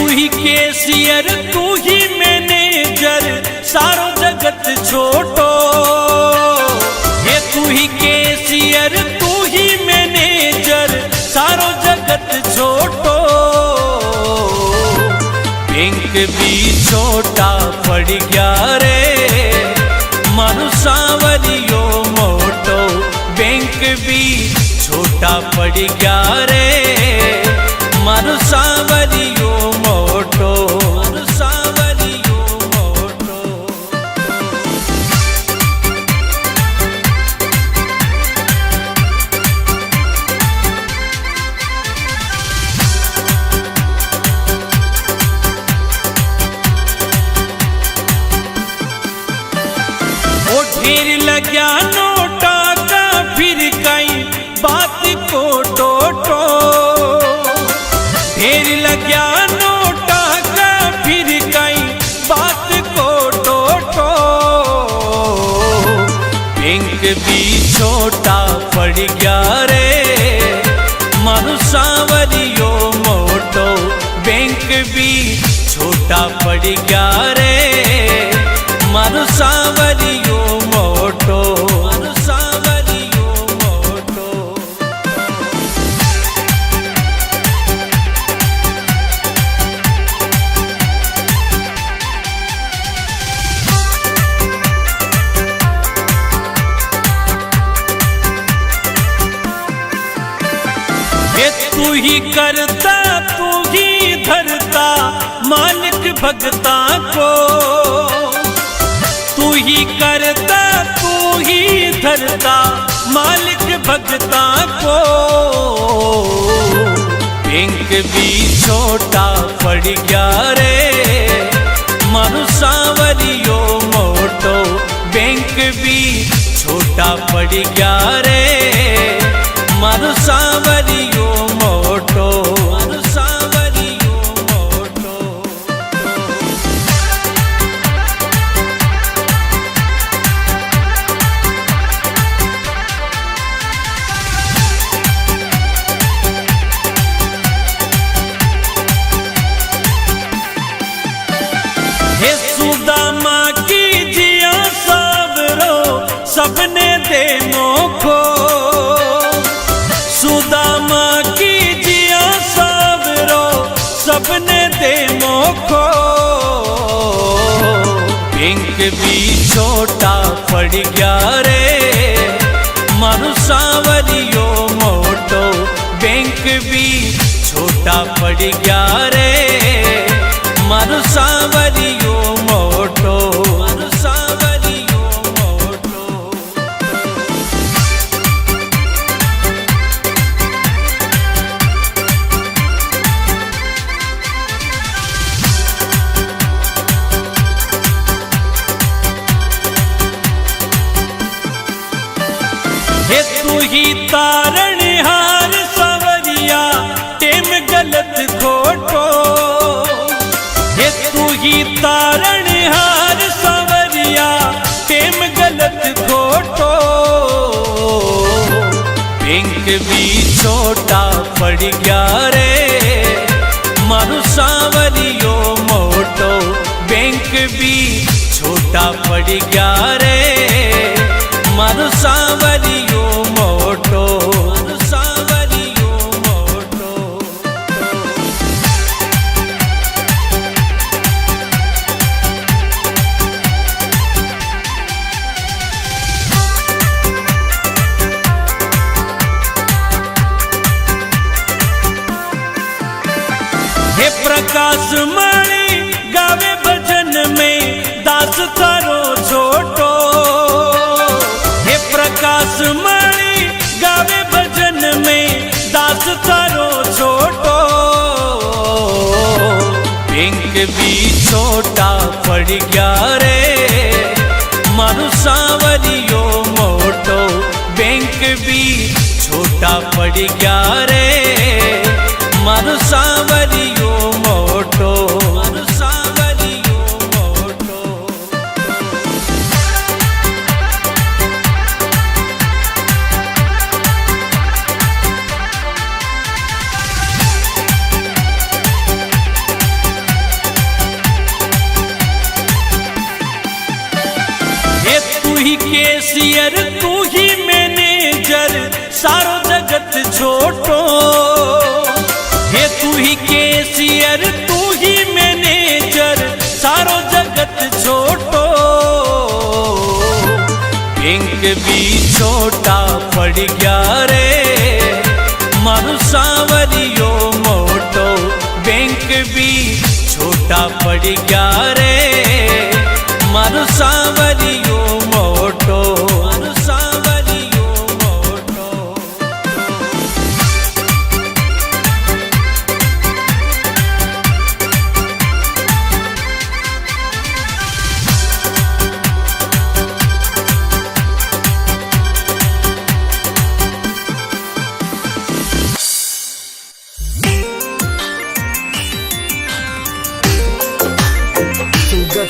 ही cashier तू ही manager सारो जगत छोटो। ये तू ही केशियर तू ही मैनेजर सारो जगत छोटो। बैंक भी छोटा पड़ गया रे मानु सांवरियो मोटो। बैंक भी छोटा पड़ गया रे मानु सांवरियो मोटो। मानु सांवरियो मोटो। ओ ढेर लग्या नोटा का फिर कई बात को टोटो। ढेर लग्या नोटा का फिर कई बात को टोटो। बैंक भी छोटा पड़ गया रे मानु सांवरियो मोटो। बैंक भी छोटा पड़ गया रे मानु सांवरियो मोटो। मानु सांवरियो मोटो। ये तू ही करता तू ही धरता मालिक भगता को। तू ही करता तू ही धरता मालिक भगता को। बैंक भी छोटा पड़ गया रे मानु सांवरियो मोटो। बैंक भी छोटा पड़ गया रे मानु सांवरियो मोटो। मानु सांवरियो मोटो। हे सुदामा की जिया सावरो सबने दे मोखो। सुदामा की जिया सावरो सबने दे मोखो। बैंक भी छोटा पड़ गया रे मानु सांवरियो मोटो। बैंक भी छोटा पड़ गया रे मानु सांवरियो मोटो। मानु सांवरियो मोटो। हे तू ही तारणहार सांवरिया टेम गलत खोटो। हे तू ही तारणहार सांवरिया टेम गलत खोटो। बैंक भी छोटा पड़ गया रे मानु सांवरियो मोटो। बैंक भी छोटा पड़ गया रे मानु सांवरियो मोटो। मानु सांवरियो मोटो। हे प्रकाश मणि गावे भजन में दास थारो छोटो। हे प्रकाश मणि गावे भजन में दास थारो छोटो। बैंक भी छोटा पड़ गया रे मानु सांवरियो मोटो। बैंक भी छोटा पड़ गया रे मानु सांवरियो मोटो। मानु सांवरियो मोटो। भी छोटा पड़ गया रे मारू सावरियो मोटो। बैंक भी छोटा पड़ गया रे मारू सावरियो मोटो। मारू सावरियो मोटो।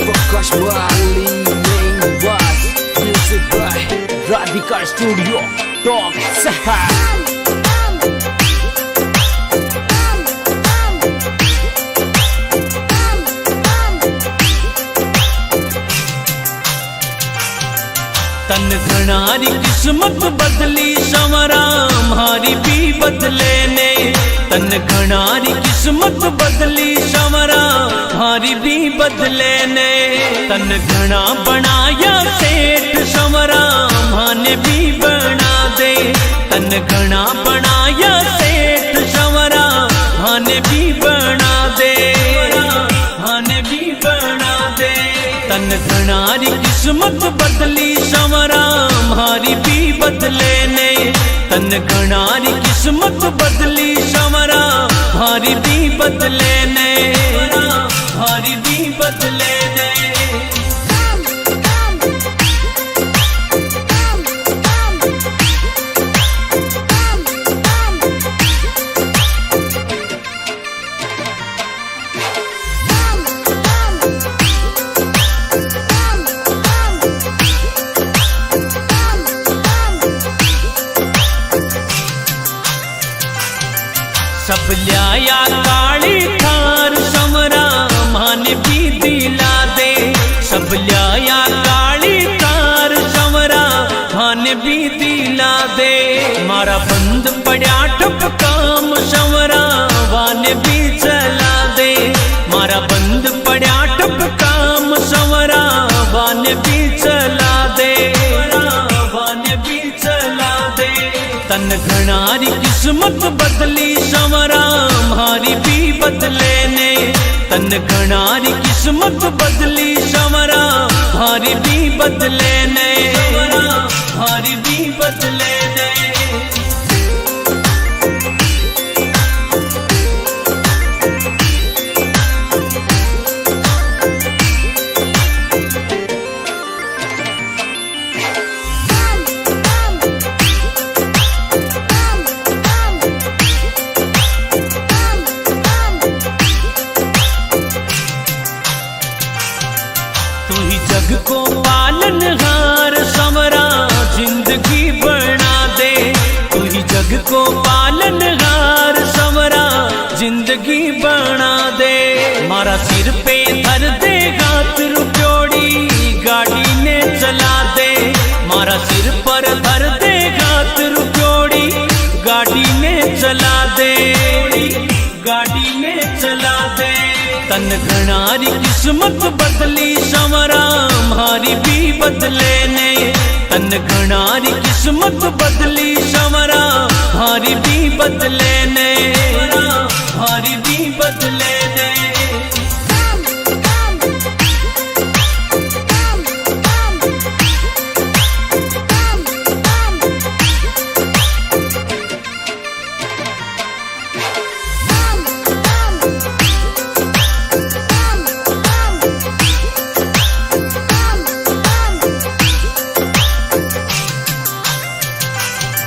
Podcast Bali main was music by Radhika Studio Talk Sahar. तन घनारी किस्मत बदली संवरा हमारी भी बदले ने। तन घनारी किस्मत बदली संवरा हमारी भी बदले ने। तन घना बनाया सेठ संवरा माने भी बना दे। तन घना बनाया सेठ संवरा माने भी बना दे। माने भी बना दे। तन घनारी किस्मत बदली संवरा हमारी भी बदले ने। तन घनारी किस्मत बदली संवरा हमारी भी बदले ने। हमारी भी बदले ने। सब लिया काली थार संवरा माने भी दिला दे। सब लिया काली थार संवरा माने भी दिला दे। मारा बंद पड़ा ठप काम संवरा वाने भी चला दे। मारा बंद पड़ा ठप काम संवरा वाने भी चला दे। वाने भी चला दे। तन घनारी किस्मत बदली संवरा हमारी भी बदले ने। तन घनारी किस्मत बदली संवरा हमारी भी बदले ने। हमारी भी बदले ने। जग को पालनहार संवरा जिंदगी बना दे। तू ही जग को पालनहार संवरा जिंदगी बना दे। मारा सिर पे धर दे हाथ रुपयोड़ी गाड़ी ने चला दे। मारा सिर पर धर दे हाथ रुपयोड़ी गाड़ी ने चला दे। गाड़ी ने चला दे। तन घनारी किस्मत बदली संवरा हमारी भी बदले ने। तन घनारी किस्मत बदली संवरा हमारी भी बदले ने। हमारी भी बदले ने।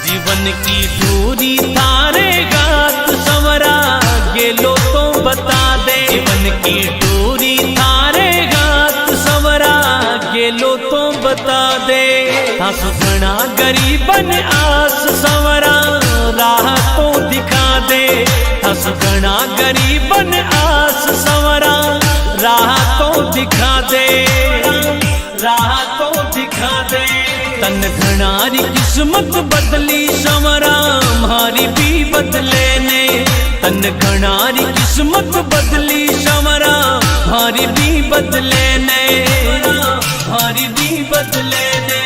जीवन की दूरी तारे गात संवरा गेलो तो बता दे। जीवन की दूरी तारे गात संवरा गेलो तो बता दे। हंस घना गरीबन आस संवरा राह तो दिखा दे। हंस घना गरीबन आस संवरा राह तो दिखा दे। राह तो दिखा दे। तन घनारी किस्मत बदली संवरा हमारी भी बदले ने। तन घनारी किस्मत बदली संवरा हमारी भी बदले ने। हमारी भी बदले ने।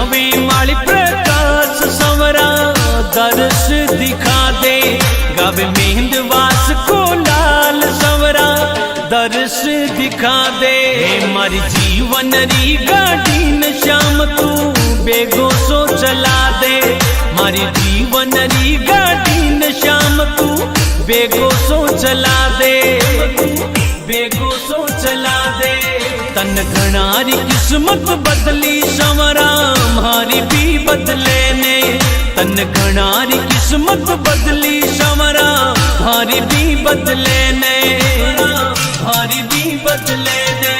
गावे माली प्रकाश संवरा दर्श दिखा दे, गावे मेहंदवास को लाल संवरा दर्श दिखा दे। मारी जीवन री गाड़ी न श्याम तू बेगो सो चला दे, मारी जीवन री गाड़ी न श्याम तू बेगो सो चला दे, बेगो सो चला दे। तन घनारी किस्मत बदली संवरा मारी भी बदले ने, तन घनारी किस्मत बदली संवरा मारी भी बदले ने, मारी भी बदले ने।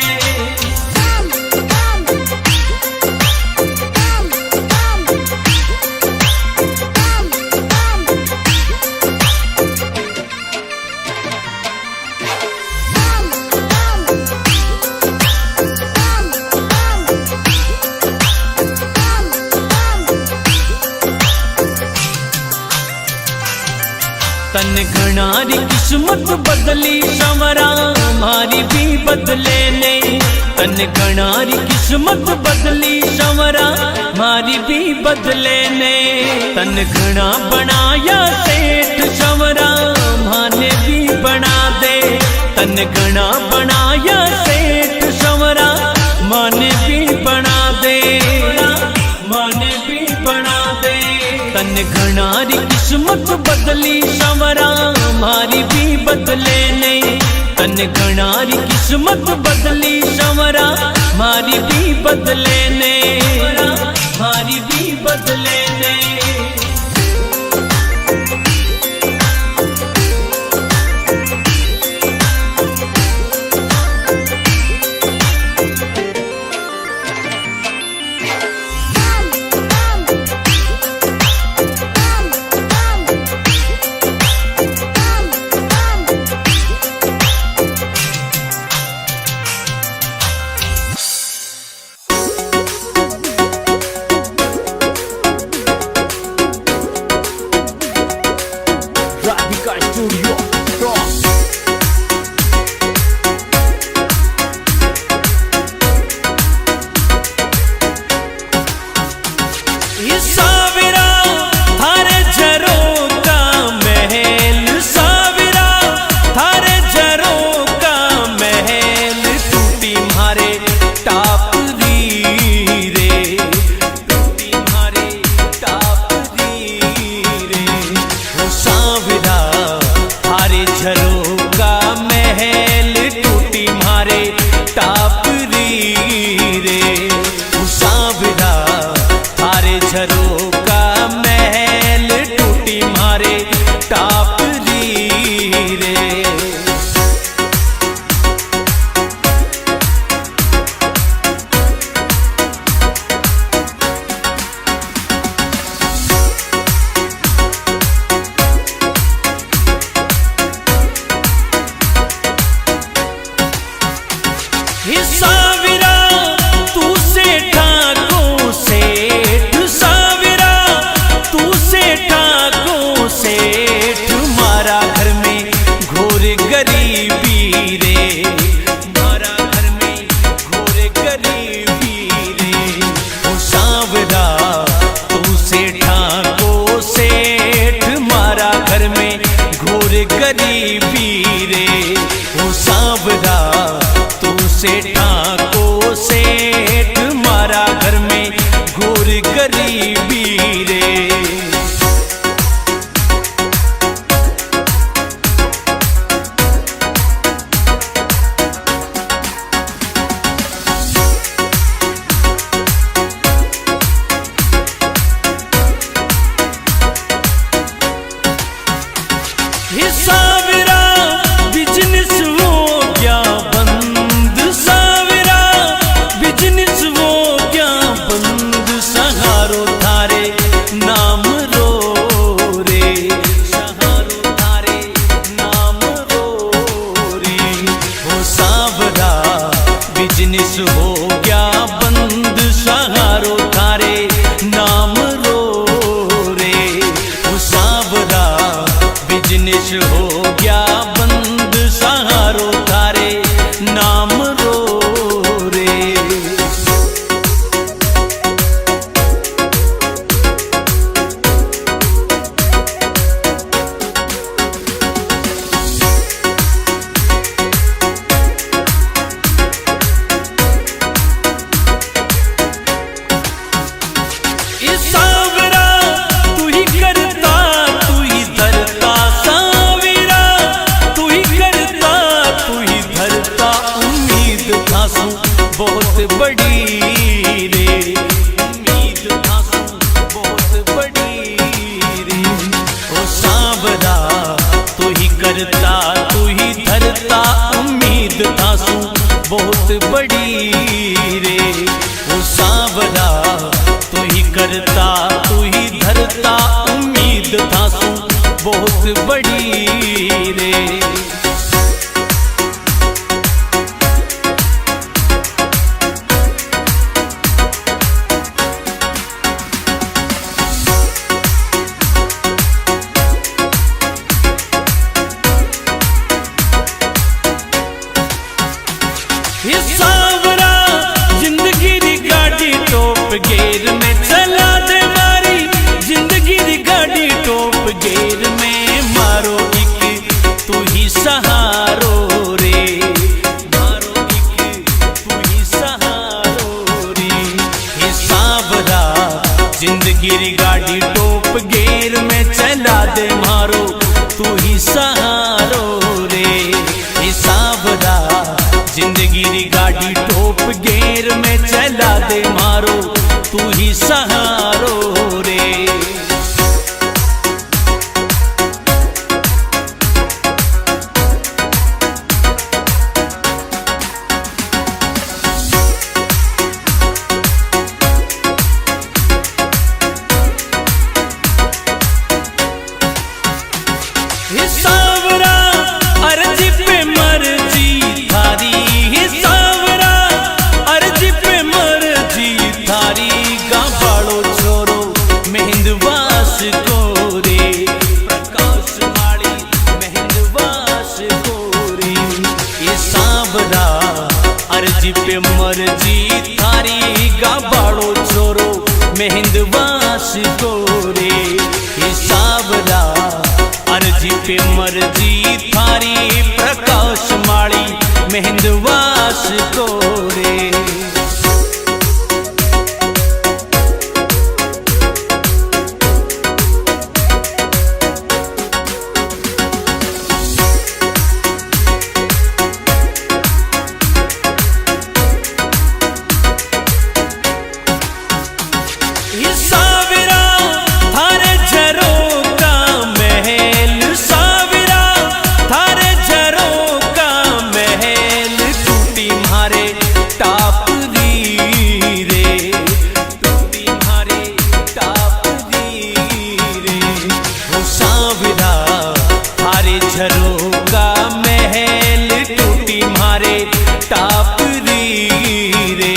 तन घनारी किस्मत बदली संवरा मारी भी बदले ने, तन घनारी किस्मत बदली संवरा मारी भी बदले ने। तन घना बनाया सेठ संवरा माने भी बना दे, तन घना बनाया सेठ संवरा माने भी बना दे, माने भी बना दे। तन घनारी किस्मत बदली संवरा मारी भी बदले ने, तन घनारी किस्मत बदली संवरा मारी भी बदले ने, मारी भी बदले ने। Radhika Studio Talk. साविरा थारे झरों का महल, साविरा थारे झरों का महल, टूटी मारे टाप री रे, टूटी मारे टाप री रे। ओ साविरा थारे झरों का महल, टूटी मारे टाप री रे। ओ साविरा थारे झरों का महल, टूटी मारे टाप री रे। साविरा तू सेठाको सेठ, साविरा तू सेठाको सेठ, मारा घर में घोर गरीबी रे, मारा घर में घोर गरीबी रे। ओ साविरा तू सेठाको सेठ, मारा घर में घोर गरीबी रे। ओ साविरा सेठाको सेठ, मारा घर में घोर गरीबी रे। साविरा बिजनेस हो गया बंद, साविरा बिजनेस हो गया बंद, सहारो थारे नाम रो रे, सहारो थारे नाम रो रे। ओ साविरा बिजनेस हो गया बंद, सहारो थारे नाम रो रे। ओ साविरा बिजनेस हो गया बंद, सहारो थारे नाम रो रे। तू ही धरता उम्मीद थासू बहुत बड़ी रे। ओ सांवरा तू ही करता तू ही धरता उम्मीद थासू बहुत बड़ी रे। सांवरा जिंदगी दी गाड़ी टॉप गेर में चला दे मारी, जिंदगी दी गाड़ी टॉप गेर में मारो एक तू ही सहारो रे, मारो एक तू ही सहारो रे। हे सांवरा जिंदगी दी गाड़ी टॉप गेर में चला दे मारो तू ही सहारो रे। हे सांवरा जिंदगी री गाड़ी टॉप गेर में चला दे मारो तू ही सहारो रे। सांवरा अर्जी पे मर्जी थारी, सांवरा अर्जी पे मर्जी थारी। गांबाड़ो छोरो मेहंदवास को रे, प्रकाश माड़ी मेहंदवास को रे। ये सांवरा अर्जी पे मर्जी थारी, गांबाड़ो छोरो मेहंदवास को रे। ये सांवरा अर्जी पे मर्जी थारी, प्रकाश माड़ी मेहंदवास को रे। सांवरा थारे झरोका महल, सांवरा थारे झरोका महल। टूटी मारे टापरी रे, टूटी मारे टापरी रे। ओ सांवरा थारे झरोका महल, टूटी मारे टापरी रे।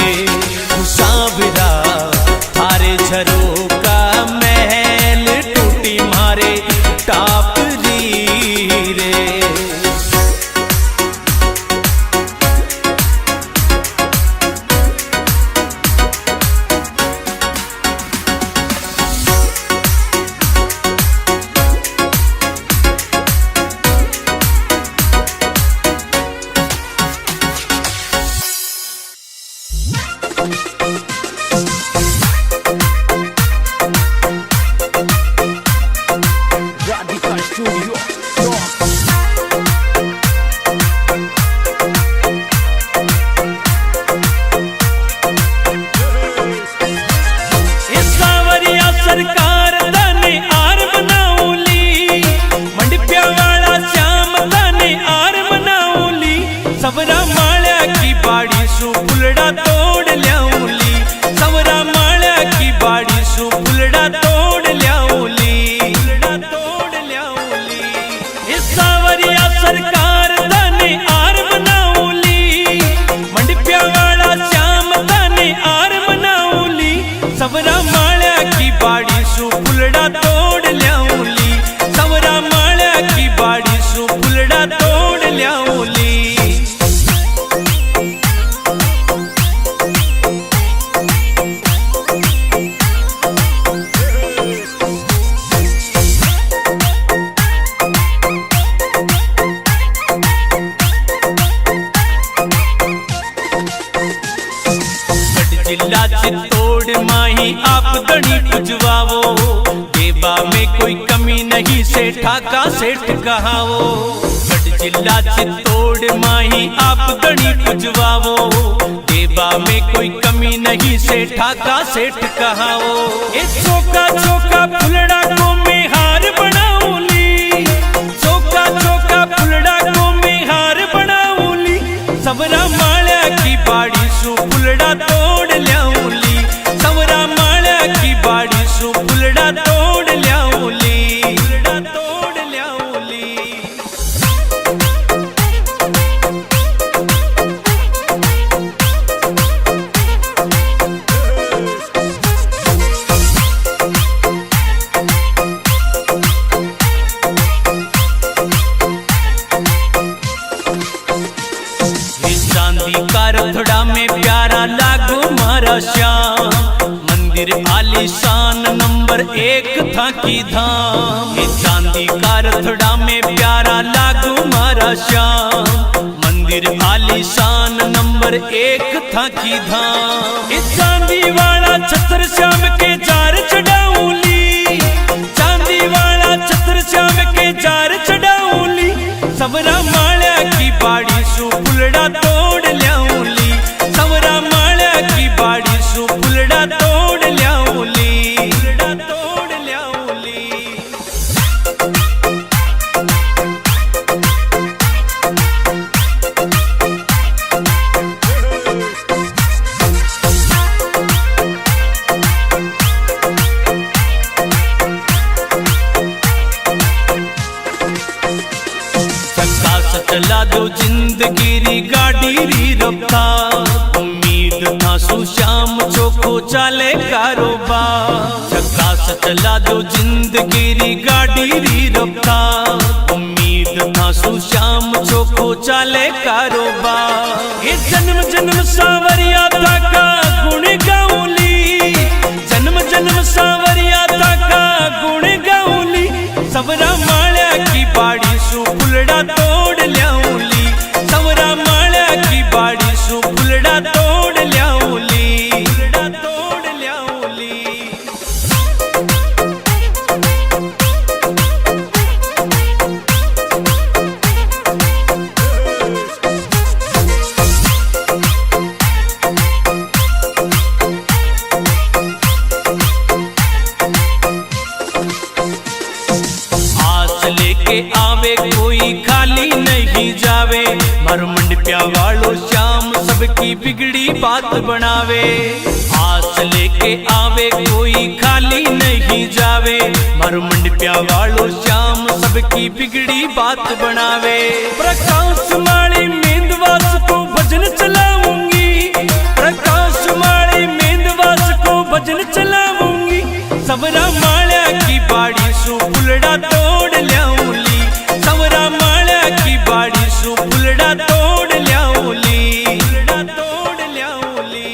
ओ सांवरा थारे झरोका महल, टूटी मारे टापरी रे। Radical Studio Rock. सांवरिया सरकार दाने आर बनाऊली, मंडपिया वाला श्याम दाने आर बनाऊली। सवरा माळ्या की बाड़ी सु फुलड़ा तोड़ ल्याऊली, सवरा माळ्या की बाड़ी सु फुलड़ा तोड़ ल्याऊली, फुलड़ा तोड़ ल्याऊली। सांवरिया सरकार दाने आर बनाऊली, मंडपिया वाला श्याम दाने आर बनाऊली। सवरा माळ्या की बाड़ी सु फुलड़ा तोड़ ल्याऊली, सवरा माळ्या की बाड़ी सु फुलड़ा तोड़ ल्याऊली। जिला चित्तौड़ माही आप दड़ी पुजवावो, देवा में कोई कमी नहीं सेठा का सेठ कहावो। गढ़ जिला चित्तौड़ माही आप दड़ी पुजवावो, देवा में कोई कमी नहीं सेठा का सेठ कहावो। ए चौका चौका फुलड़ा को में हार बनाऊली, चौका चौका फुलड़ा को चांदी का रथड़ा में प्यारा लागो मारा श्याम, मंदिर आलीशान नंबर 1 था की धाम। ये चांदी का रथड़ा में प्यारा लागो मारा श्याम, मंदिर आलीशान नंबर 1 था की धाम। ये चांदी वाला छत्र श्याम के जार चढ़ाऊली, चांदी वाला छत्र श्याम के जार चढ़ाऊली। सबरा माळ्या की बाड़ी सु फुलड़ा तोड़ ल्याऊली, सबरा माळ्या की बाड़ी सु फुलड़ा तोड़ ल्याऊली, फुलड़ा तोड़ ल्याऊली। चला दो जिंदगी री गाड़ी री रफ्तार, उम्मीद था सुश्याम चोखो चाले कारोबार। चक्का से चला दो जिंदगी री गाड़ी री रफ्तार, उम्मीद था सुश्याम चोखो चाले कारोबार। ये जन्म जन्म सावरिया था का गुण गाऊली, जन्म जन्म सावरिया था का गुण गाऊली। सबरा माळ्या की बाड़ी सु फुलड़ा तोड़ ल्याऊली, सबरा माळ्या की बाड़ी सु फुलड़ा तोड़ ल्याऊली, फुलड़ा तोड़ ल्याऊली। लेके आवे कोई खाली नहीं जावे, मर मंडपिया वालो श्याम सबकी बिगड़ी बात बनावे। आस लेके आवे कोई खाली नहीं जावे, मर मंडपिया वालो श्याम सबकी बिगड़ी बात बनावे। प्रकाश माली मेंदवास को भजन चलाऊंगी, प्रकाश माली मेंदवास को भजन चलाऊंगी। सबरा माळ्या की बाड़ी सु फुलड़ा तोड़ ल्याऊली, सबरा माळ्या की बाड़ी सु फुलड़ा तोड़ ल्याऊली, फुलड़ा तोड़ ल्याऊली।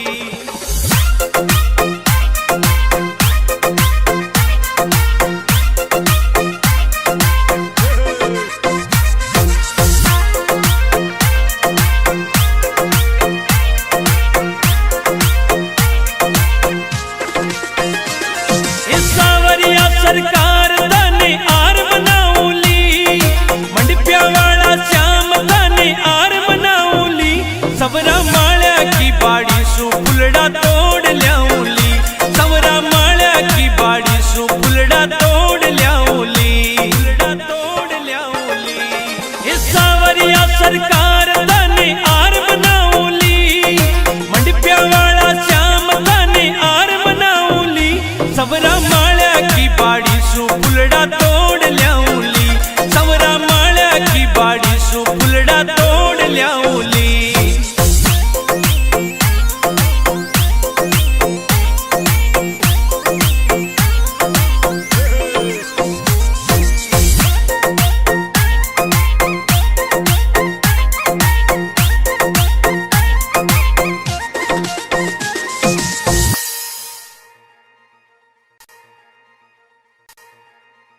सरकार दाने आर बनाऊली, मंडपिया वाला श्याम दाने आर बनाऊली। सबरा माळ्या की बाड़ी सु फुलड़ा तोड़ ल्याऊली, सबरा माळ्या की बाड़ी सु फुलड़ा तोड़ ल्याऊली, फुलड़ा तोड़ ल्याऊली। ये सावरिया सरकार